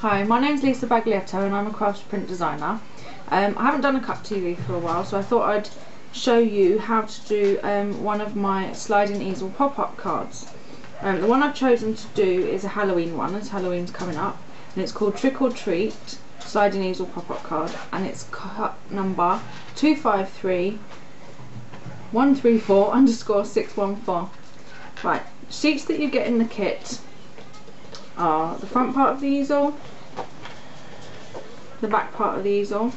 Hi, my name's Lisa Baglietto and I'm a Craftsuprint designer. I haven't done a cut TV for a while, so I thought I'd show you how to do one of my sliding easel pop-up cards. The one I've chosen to do is a Halloween one, as Halloween's coming up, and it's called Trick or Treat Sliding Easel Pop-Up Card, and it's cut number 253-134_614. Right, sheets that you get in the kit are the front part of the easel, the back part of the easel,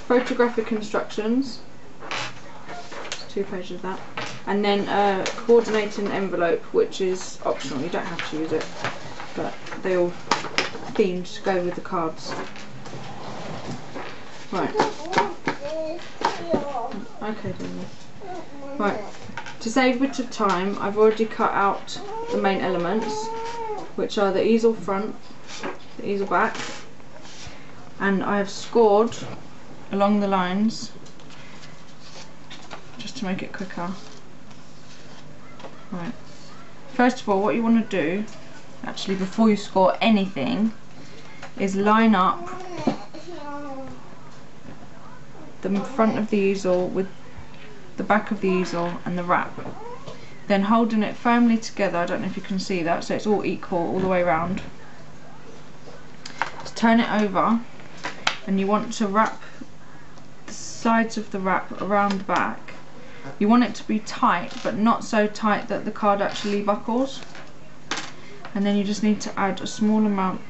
photographic instructions, there's 2 pages of that, and then a coordinating envelope, which is optional, you don't have to use it, but they all themed to go with the cards. Right. Okay, Daniel. Right. To save a bit of time, I've already cut out the main elements, which are the easel front, the easel back, and I have scored along the lines just to make it quicker. Right. First of all, what you want to do, actually before you score anything, is line up the front of the easel with the back of the easel and the wrap, then holding it firmly together, I don't know if you can see that, so it's all equal all the way around. Just turn it over, and you want to wrap the sides of the wrap around the back. You want it to be tight, but not so tight that the card actually buckles, and then you just need to add a small amount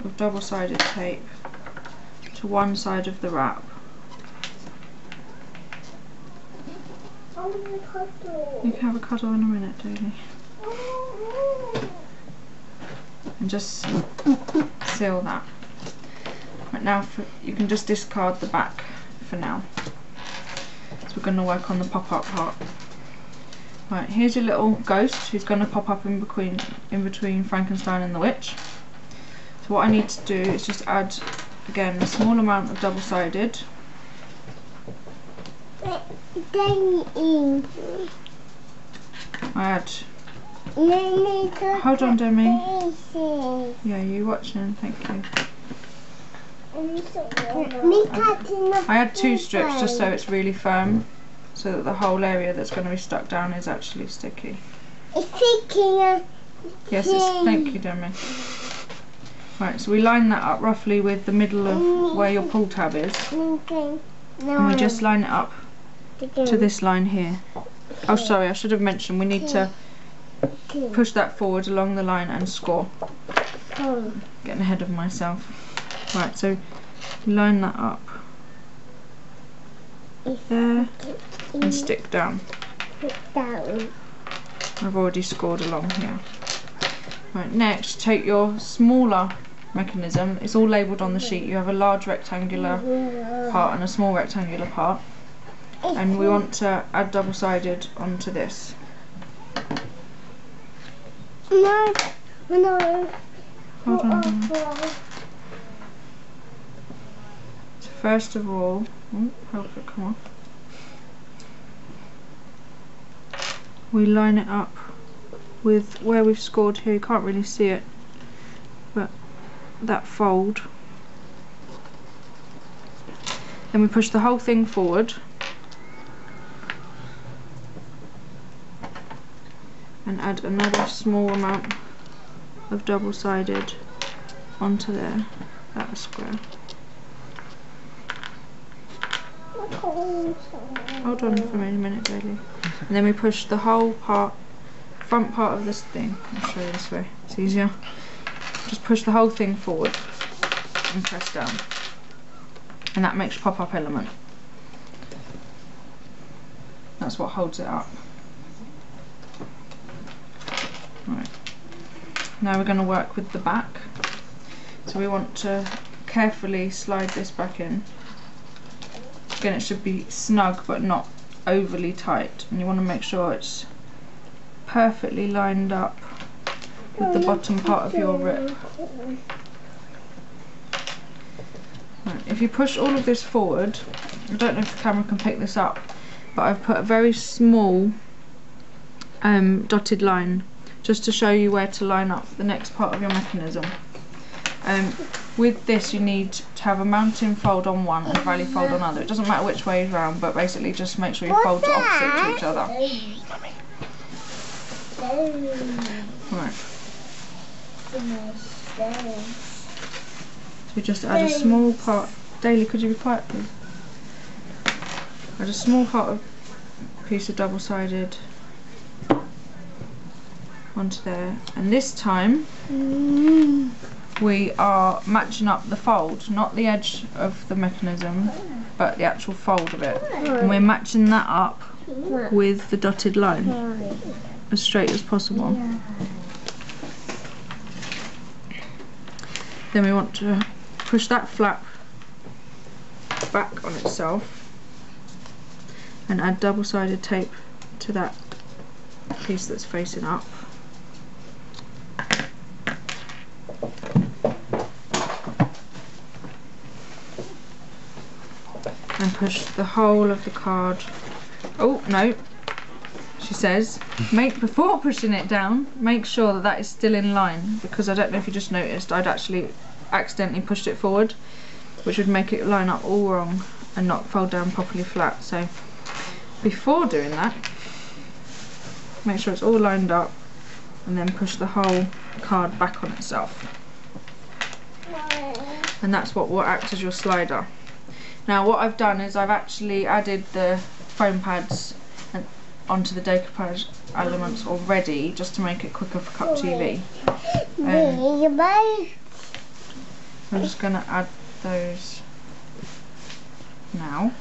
of double-sided tape to one side of the wrap. You can have a cuddle in a minute, Daly. And just seal that. Right, now you can just discard the back for now. So we're going to work on the pop-up part. Right, here's your little ghost who's going to pop up in between Frankenstein and the witch. So what I need to do is just add, again, a small amount of double-sided. I add. Hold on, Demi. Yeah, you watching? Thank you. I add 2 strips just so it's really firm, so that the whole area that's going to be stuck down is actually sticky. It's sticky. Yes, thank you, Demi. Right, so we line that up roughly with the middle of where your pull tab is, and we just line it up to this line here. Oh, sorry, I should have mentioned we need to push that forward along the line and score. Getting ahead of myself. Right, so line that up there and stick down. I've already scored along here. Right, next take your smaller mechanism. It's all labelled on the sheet. You have a large rectangular part and a small rectangular part, and we want to add double-sided onto this. No. Hold on. So first of all, help it come off. We line it up with where we've scored here. You can't really see it, but that fold. Then we push the whole thing forward and add another small amount of double-sided onto there, that square. Hold on for a minute, Daly. And then we push the whole front part of this thing. I'll show you this way, it's easier. Just push the whole thing forward and press down, and that makes your pop-up element. That's what holds it up. Right. Now we're going to work with the back. So we want to carefully slide this back in. Again, it should be snug but not overly tight, and you want to make sure it's perfectly lined up with the bottom part of your rip. Right, if you push all of this forward, I don't know if the camera can pick this up, but I've put a very small dotted line just to show you where to line up the next part of your mechanism. With this you need to have a mounting fold on one and a valley fold on other. It doesn't matter which way round, but basically just make sure you fold it opposite to each other. Right. So we just add a small part. Daly, could you be quiet please? Add a small part of piece of double-sided onto there, and this time we are matching up the fold, not the edge of the mechanism but the actual fold of it, and we're matching that up with the dotted line as straight as possible. Then we want to push that flap back on itself and add double-sided tape to that piece that's facing up. And push the whole of the card. Oh no, she says, before pushing it down, make sure that that is still in line, because I don't know if you just noticed, I'd actually accidentally pushed it forward, which would make it line up all wrong and not fold down properly flat. So before doing that, make sure it's all lined up and then push the whole card back on itself. And that's what will act as your slider. Now what I've done is I've actually added the foam pads onto the decoupage elements already, just to make it quicker for Cup TV. I'm just going to add those now.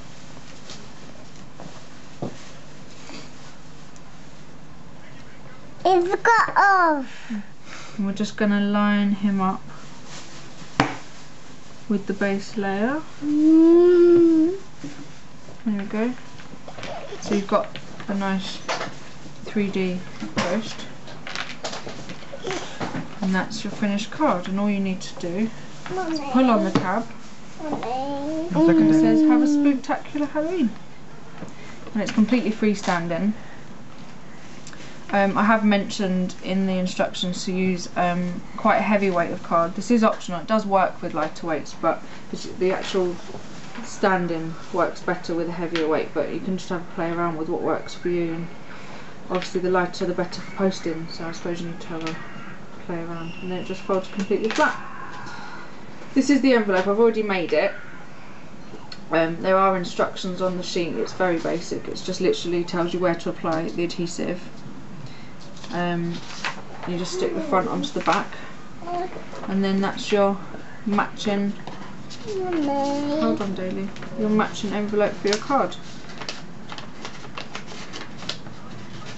It's got off. And we're just going to line him up with the base layer. There we go. So you've got a nice 3D post. And that's your finished card, and all you need to do is pull on the tab and it says have a spooktacular Halloween. And it's completely freestanding. I have mentioned in the instructions to use quite a heavy weight of card. This is optional, it does work with lighter weights, but the actual standing works better with a heavier weight, but you can just have a play around with what works for you, and obviously the lighter the better for posting, so I suppose you need to have a play around. And then it just folds completely flat. This is the envelope, I've already made it. There are instructions on the sheet, it's very basic, it's just literally tells you where to apply the adhesive. You just stick the front onto the back, and then that's your matching, hold on Daly, your matching envelope for your card,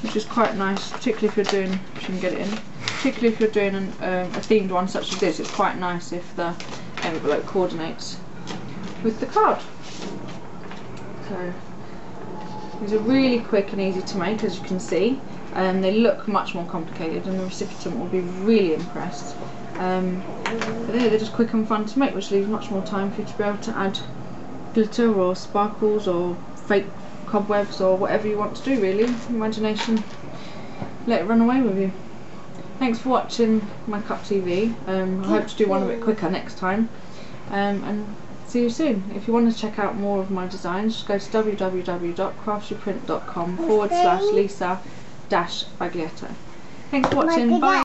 which is quite nice, particularly if you're doing, if you can get it in, particularly if you're doing a themed one such as this. It's quite nice if the envelope coordinates with the card. So these are really quick and easy to make, as you can see. They look much more complicated and the recipient will be really impressed. But they're just quick and fun to make, which leaves much more time for you to be able to add glitter or sparkles or fake cobwebs or whatever you want to do, really. Imagination, let it run away with you. Thanks for watching my Cup TV. I hope to do one a bit quicker next time. And see you soon. If you want to check out more of my designs, just go to www.craftsuprint.com/Lisa-Baglietto. Thanks for watching, bye!